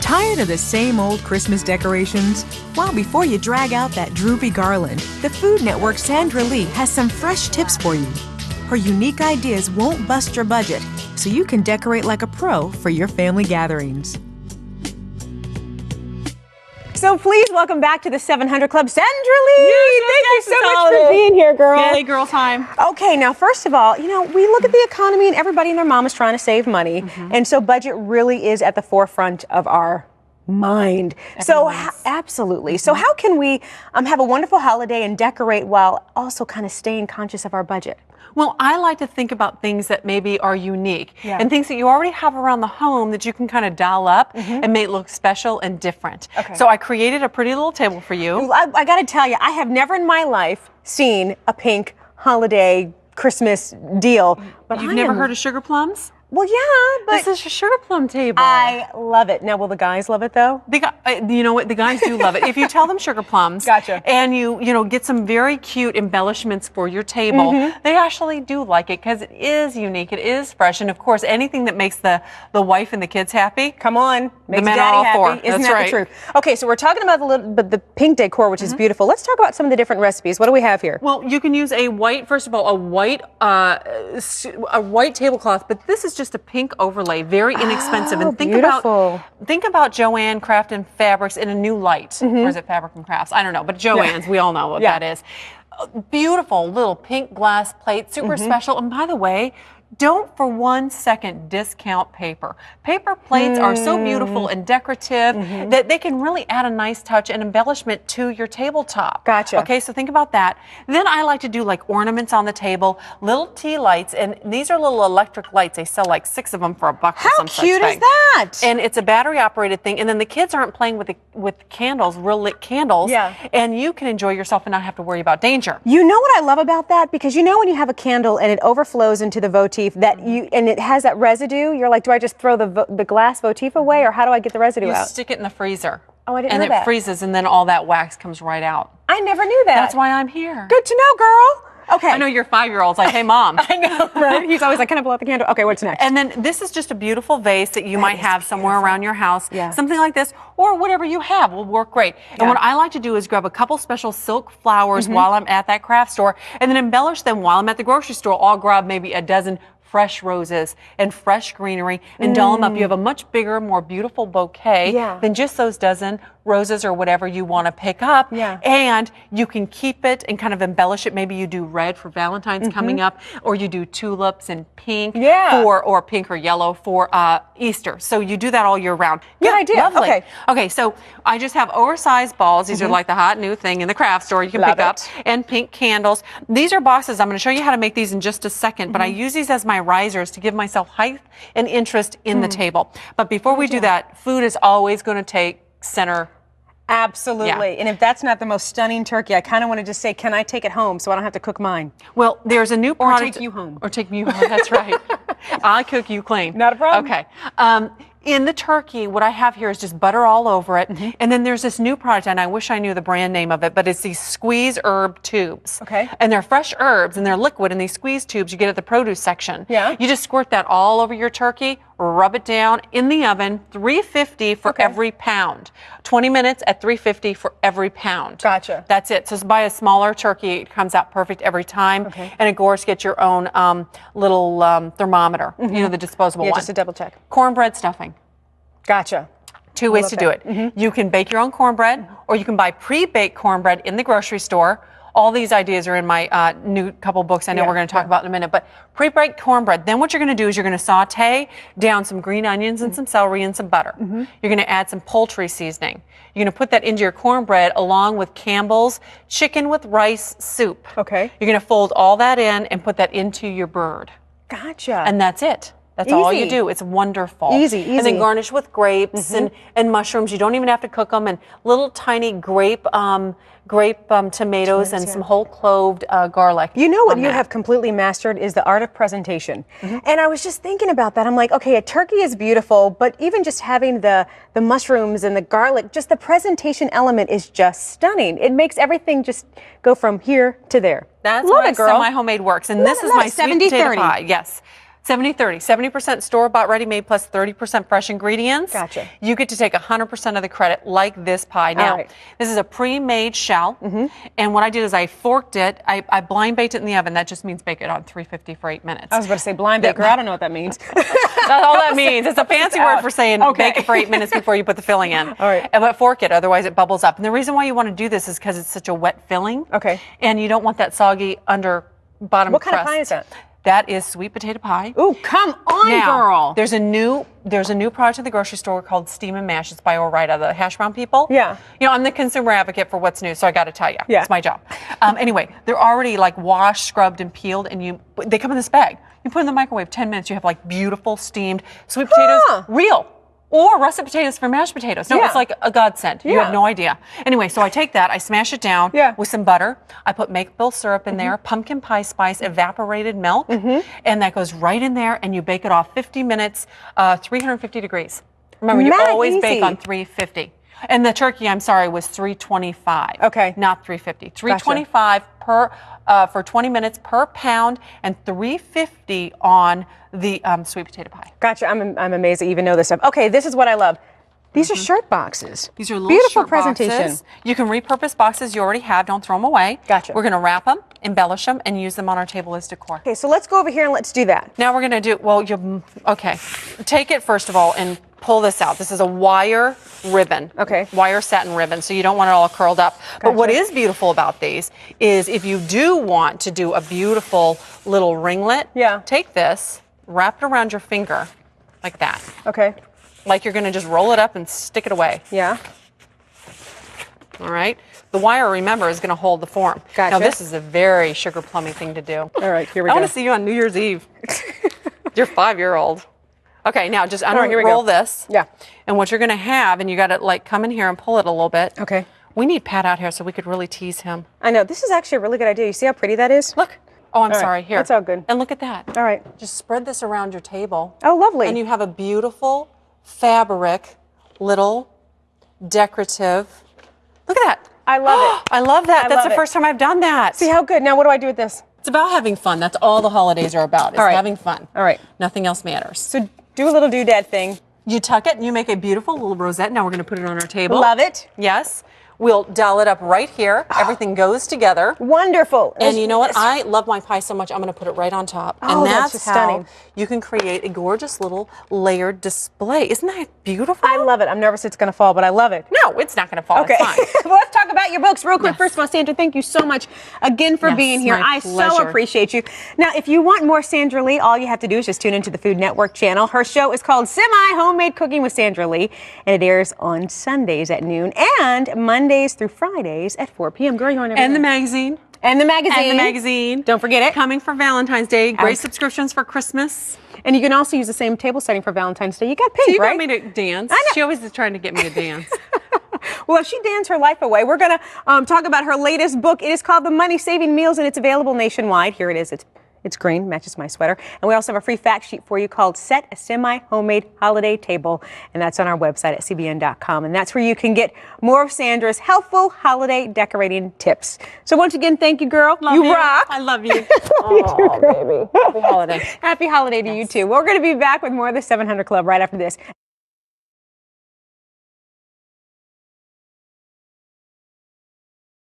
Tired of the same old Christmas decorations? Well, before you drag out that droopy garland, the Food Network's Sandra Lee has some fresh tips for you. Her unique ideas won't bust your budget, so you can decorate like a pro for your family gatherings. So please welcome back to the 700 Club, Sandra Lee. Yes, Thank you so much for being here, girl. Yay, girl time. Okay, now first of all, we look at the economy and everybody and their mom is trying to save money. And so budget really is at the forefront of our mind. Absolutely. So how can we have a wonderful holiday and decorate while also kind of staying conscious of our budget? Well, I like to think about things that maybe are unique and things that you already have around the home that you can kind of doll up and make look special and different. Okay. So I created a pretty little table for you. I got to tell you, I have never in my life seen a pink holiday Christmas deal. But You've never heard of sugar plums? Well, yeah, but this is a sugar plum table. I love it. Now, will the guys love it though? You know what? The guys do love it. If you tell them sugar plums, Gotcha. And you get some very cute embellishments for your table, they actually do like it because it is unique, it is fresh, and of course, anything that makes the wife and the kids happy. Come on, makes men daddy are all happy. for. Isn't That's that right. the truth? Okay, so we're talking about the pink decor, which is beautiful. Let's talk about some of the different recipes. What do we have here? Well, you can use a white, first of all, a white tablecloth, but this is just a pink overlay, very inexpensive. And think about Joanne Craft and Fabrics in a new light. Or is it Fabric and Crafts? I don't know, but Joanne's, we all know what that is. Beautiful little pink glass plate, super special. And by the way, don't for 1 second discount paper. Paper plates are so beautiful and decorative that they can really add a nice touch and embellishment to your tabletop. Gotcha. Okay, so think about that. Then I like to do like ornaments on the table, little tea lights, and these are little electric lights. They sell like 6 of them for $1 or some such thing. How cute is that? And it's a battery operated thing, and then the kids aren't playing with candles, real lit candles. Yeah. And you can enjoy yourself and not have to worry about danger. You know what I love about that? Because when you have a candle and it overflows into the votive and it has that residue, you're like, do I just throw the glass votive away, or how do I get the residue out? You stick it in the freezer. Oh, I didn't know that. And it freezes, and then all that wax comes right out. I never knew that. That's why I'm here. Good to know, girl. Okay. I know your 5-year-old's like, hey, Mom. I know, right? He's always like, can I blow out the candle? Okay, what's next? And then this is just a beautiful vase that you might have somewhere around your house. Yeah. Something like this, or whatever you have will work great. And what I like to do is grab a couple special silk flowers while I'm at that craft store, and then embellish them while I'm at the grocery store. I'll grab maybe a dozen fresh roses and fresh greenery and doll them up. You have a much bigger, more beautiful bouquet than just those dozen roses or whatever you want to pick up. Yeah. And you can keep it and kind of embellish it. Maybe you do red for Valentine's coming up, or you do tulips and pink or pink or yellow for Easter. So you do that all year round. Good idea. Lovely. Okay, so I just have oversized balls. These are like the hot new thing in the craft store you can pick up. And pink candles. These are boxes. I'm going to show you how to make these in just a second, but I use these as my risers to give myself height and interest in the table. But before we do that, food is always going to take center. Absolutely. Yeah. And if that's not the most stunning turkey, I kind of want to just say, can I take it home so I don't have to cook mine? Well, there's a new product. Or take you home. Or take me home. That's right. I'll cook you clean. Not a problem. Okay. In the turkey, what I have here is just butter all over it. And then there's this new product, and I wish I knew the brand name of it, but it's these squeeze herb tubes. Okay. And they're fresh herbs, and they're liquid in these squeeze tubes you get at the produce section. Yeah. You just squirt that all over your turkey, rub it down in the oven, 350 for every pound. 20 minutes at 350 for every pound. Gotcha. That's it. So buy a smaller turkey. It comes out perfect every time. Okay. And of course, get your own little thermometer, you know, the disposable one. Yeah, just to double check. Cornbread stuffing. Gotcha. Two ways to do it. You can bake your own cornbread, or you can buy pre-baked cornbread in the grocery store. All these ideas are in my new couple books I know we're going to talk about in a minute. But pre-baked cornbread, then what you're going to do is you're going to saute down some green onions and some celery and some butter. You're going to add some poultry seasoning. You're going to put that into your cornbread along with Campbell's chicken with rice soup. Okay. You're going to fold all that in and put that into your bird. Gotcha. And that's it. That's all you do. It's wonderful. Easy. And then garnish with grapes and mushrooms. You don't even have to cook them. And little tiny grape tomatoes and some whole cloved garlic. You know what you have completely mastered is the art of presentation. And I was just thinking about that. I'm like, okay, a turkey is beautiful, but even just having the mushrooms and the garlic, just the presentation element is just stunning. It makes everything just go from here to there. That's Love why it, girl. semi-homemade works. And this is my sweet potato pie. Yes. 70-30, 70% store-bought ready-made plus 30% fresh ingredients. Gotcha. You get to take 100% of the credit, like this pie. Now, this is a pre-made shell, and what I did is I forked it. I blind baked it in the oven. That just means bake it on 350 for 8 minutes. I was about to say blind baker. I don't know what that means. That's all that means. It's a fancy word for saying bake it for 8 minutes before you put the filling in. All right. And but fork it, otherwise it bubbles up. And the reason why you want to do this is because it's such a wet filling. Okay. And you don't want that soggy bottom crust. What kind of pie is that? That is sweet potato pie. Ooh, come on, now, girl. There's a new product at the grocery store called Steam and Mash. It's by Ore-Ida, the hash brown people. Yeah. You know, I'm the consumer advocate for what's new, so I got to tell you. Yeah. It's my job. Anyway, they're already like washed, scrubbed, and peeled, and they come in this bag. You put it in the microwave 10 minutes, you have like beautiful steamed sweet potatoes, real. Or russet potatoes for mashed potatoes. No, it's like a godsend. You have no idea. Anyway, so I take that, I smash it down with some butter. I put maple syrup in there, pumpkin pie spice, evaporated milk, and that goes right in there, and you bake it off 50 minutes, 350 degrees. Remember, you always bake on 350. And the turkey, I'm sorry, was 325. Okay. Not 350. 325 per for 20 minutes per pound, and 350 on the sweet potato pie. Gotcha. I'm amazed that you even know this stuff. Okay, this is what I love. These are shirt boxes. These are little beautiful shirt presentation. Boxes. You can repurpose boxes you already have. Don't throw them away. Gotcha. We're going to wrap them, embellish them, and use them on our table as decor. Okay, so let's go over here and let's do that. Now we're going to do, okay. Take it first of all and pull this out. This is a wire ribbon. Okay. Wire satin ribbon, so you don't want it all curled up. Gotcha. But what is beautiful about these is if you do want to do a beautiful little ringlet, take this, wrap it around your finger like that. Okay. Like you're going to just roll it up and stick it away. Yeah. All right. The wire, remember, is going to hold the form. Gotcha. Now, this is a very sugar plummy thing to do. All right, here we go. I want to see you on New Year's Eve. Your 5-year-old. Okay, now just unroll this. Yeah. And what you're going to have, and you got to like come in here and pull it a little bit. Okay. We need Pat out here so we could really tease him. I know. This is actually a really good idea. You see how pretty that is? Look. Oh, I'm all sorry. Right. Here. That's all good. And look at that. All right. Just spread this around your table. Oh, lovely. And you have a beautiful fabric, little decorative. Look at that. I love it. I love that. That's the first time I've done that. See how good. Now what do I do with this? It's about having fun. That's all the holidays are about. It's having fun. All right. Nothing else matters. So do a little doodad thing. You tuck it and you make a beautiful little rosette. Now we're going to put it on our table. Love it. Yes. We'll doll it up right here. Everything goes together. Wonderful. And you know what? I love my pie so much, I'm going to put it right on top. Oh, and that's just how stunning. you can create a gorgeous little layered display. Isn't that beautiful? I love it. I'm nervous it's going to fall, but I love it. No, it's not going to fall. Okay. It's fine. Well, let's talk about your books real quick. First of all, Sandra, thank you so much again for being here. My I pleasure. so appreciate you. Now, if you want more Sandra Lee, all you have to do is just tune into the Food Network channel. Her show is called Semi-Homemade Cooking with Sandra Lee, and it airs on Sundays at noon and Mondays through Fridays at 4 p.m. Girl, you're on every And the day. magazine. And the magazine. And the magazine. Don't forget it. Coming for Valentine's Day. Great subscriptions for Christmas. And you can also use the same table setting for Valentine's Day. You got pink, So you right? got me to dance. I know. She always is trying to get me to dance. Well, she danced her life away. We're going to talk about her latest book. It is called The Money Saving Meals, and it's available nationwide. Here it is. It's green, matches my sweater. And we also have a free fact sheet for you called Set a Semi-Homemade Holiday Table, and that's on our website at cbn.com. And that's where you can get more of Sandra's helpful holiday decorating tips. So once again, thank you, girl. Love you rock. I love you. Oh, baby. Happy holiday. Happy holiday to you, too. We're going to be back with more of the 700 Club right after this.